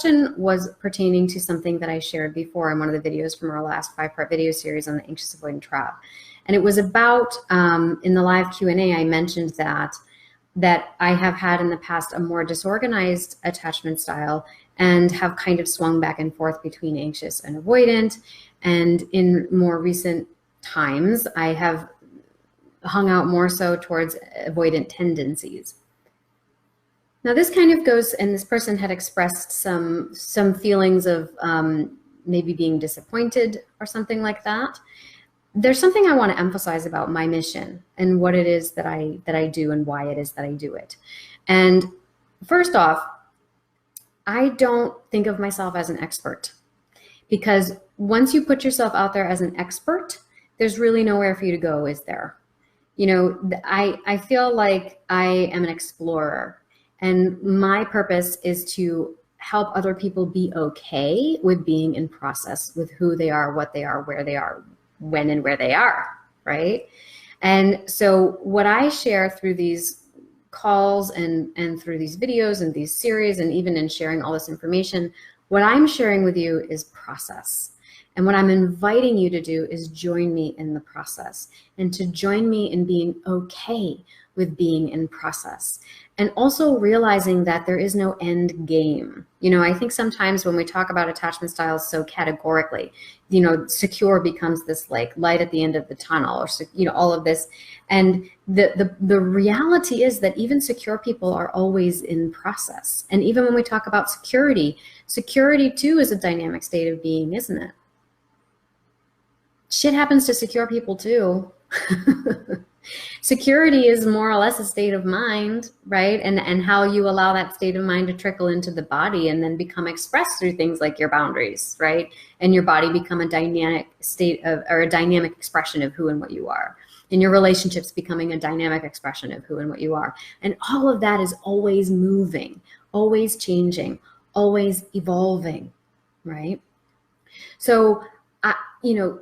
question was pertaining to something that I shared before in one of the videos from our last 5-part video series on the anxious avoidant trap. And it was about, in the live Q&A, I mentioned that I have had in the past a more disorganized attachment style and have kind of swung back and forth between anxious and avoidant. And in more recent times, I have hung out more so towards avoidant tendencies. Now this kind of goes, and this person had expressed some feelings of maybe being disappointed or something like that. There's something I want to emphasize about my mission and what it is that I do and why it is that I do it. And first off, I don't think of myself as an expert, because once you put yourself out there as an expert, there's really nowhere for you to go, is there? You know, I feel like I am an explorer, and my purpose is to help other people be okay with being in process with who they are, what they are, where they are, when and where they are, right? And so what I share through these calls and through these videos and these series, and even in sharing all this information, what I'm sharing with you is process. And what I'm inviting you to do is join me in the process, and to join me in being okay with being in process. And also realizing that there is no end game. You know, I think sometimes when we talk about attachment styles so categorically, you know, secure becomes this like light at the end of the tunnel, or, you know, all of this. And the reality is that even secure people are always in process. And even when we talk about security, security too is a dynamic state of being, isn't it? Shit happens to secure people too. Security is more or less a state of mind, right? And how you allow that state of mind to trickle into the body and then become expressed through things like your boundaries, right? And your body become a dynamic state of, or a dynamic expression of who and what you are. And your relationships becoming a dynamic expression of who and what you are. And all of that is always moving, always changing, always evolving, right? So, you know,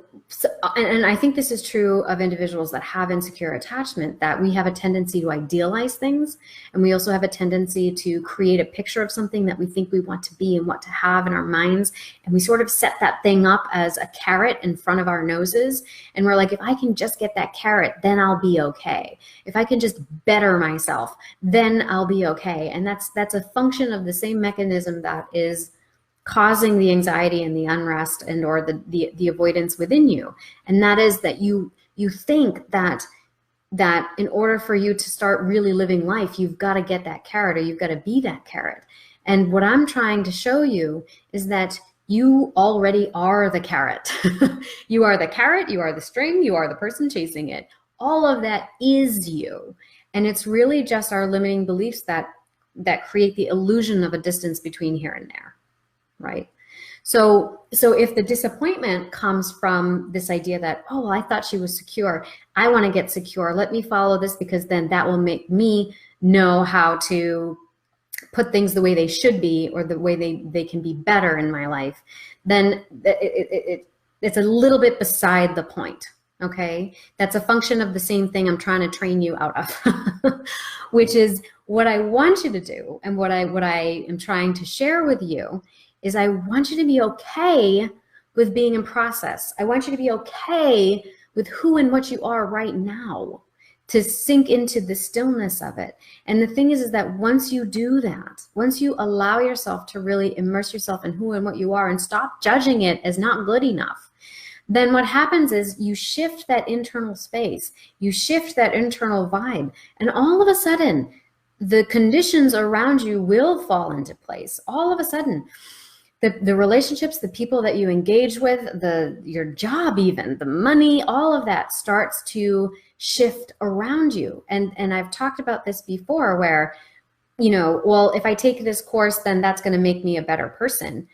and I think this is true of individuals that have insecure attachment, that we have a tendency to idealize things. And we also have a tendency to create a picture of something that we think we want to be and what to have in our minds. And we sort of set that thing up as a carrot in front of our noses. And we're like, if I can just get that carrot, then I'll be okay. If I can just better myself, then I'll be okay. And that's a function of the same mechanism that is causing the anxiety and the unrest and or the avoidance within you. And that is that you think that in order for you to start really living life, you've got to get that carrot, or you've got to be that carrot. And what I'm trying to show you is that you already are the carrot. You are the carrot, you are the string, you are the person chasing it. All of that is you. And it's really just our limiting beliefs that create the illusion of a distance between here and there. Right? So if the disappointment comes from this idea that, oh, well, I thought she was secure, I want to get secure, let me follow this because then that will make me know how to put things the way they should be, or the way they can be better in my life, then it's a little bit beside the point. Okay, that's a function of the same thing I'm trying to train you out of, which is what I want you to do, and what I am trying to share with you is I want you to be okay with being in process. I want you to be okay with who and what you are right now, to sink into the stillness of it. And the thing is that once you do that, once you allow yourself to really immerse yourself in who and what you are and stop judging it as not good enough, then what happens is you shift that internal space, you shift that internal vibe, and all of a sudden, the conditions around you will fall into place. All of a sudden, the relationships, the people that you engage with, your job even, the money, all of that starts to shift around you. And I've talked about this before where, you know, well, if I take this course, then that's going to make me a better person.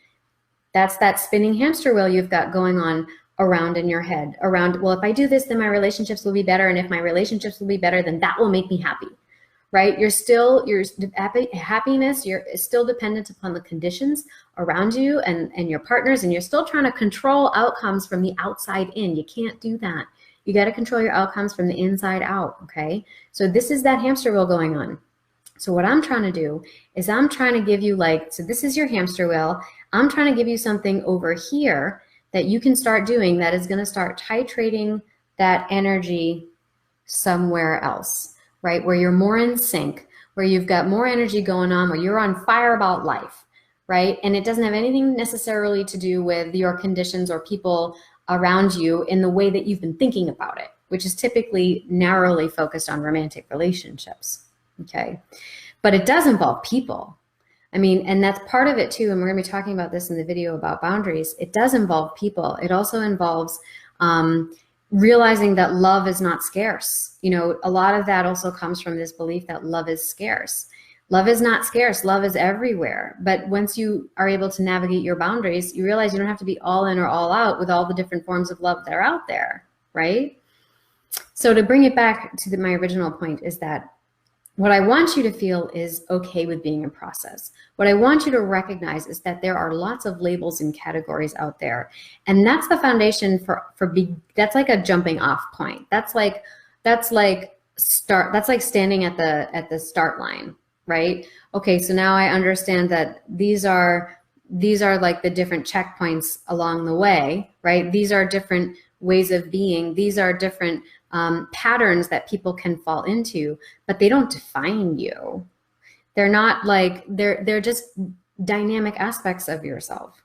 That's that spinning hamster wheel you've got going on around in your head, around, well, if I do this, then my relationships will be better. And if my relationships will be better, then that will make me happy. Right? Your happiness, is still dependent upon the conditions around you and your partners, and you're still trying to control outcomes from the outside in. You can't do that. You got to control your outcomes from the inside out, okay? So this is that hamster wheel going on. So what I'm trying to do is I'm trying to give you like, so this is your hamster wheel. I'm trying to give you something over here that you can start doing that is going to start titrating that energy somewhere else, right? Where you're more in sync, where you've got more energy going on, where you're on fire about life, right? And it doesn't have anything necessarily to do with your conditions or people around you in the way that you've been thinking about it, which is typically narrowly focused on romantic relationships. Okay, but it does involve people. I mean, and that's part of it too, and we're going to be talking about this in the video about boundaries. It does involve people. It also involves realizing that love is not scarce. You know, a lot of that also comes from this belief that love is scarce. Love is not scarce. Love is everywhere. But once you are able to navigate your boundaries, you realize you don't have to be all in or all out with all the different forms of love that are out there, right? So to bring it back to my original point is that what I want you to feel is okay with being in process. What I want you to recognize is that there are lots of labels and categories out there. And that's the foundation that's like a jumping off point. That's like standing at the start line, right? Okay, so now I understand that these are like the different checkpoints along the way, right? These are different ways of being. These are different patterns that people can fall into, but they don't define you. They're not like, they're just dynamic aspects of yourself.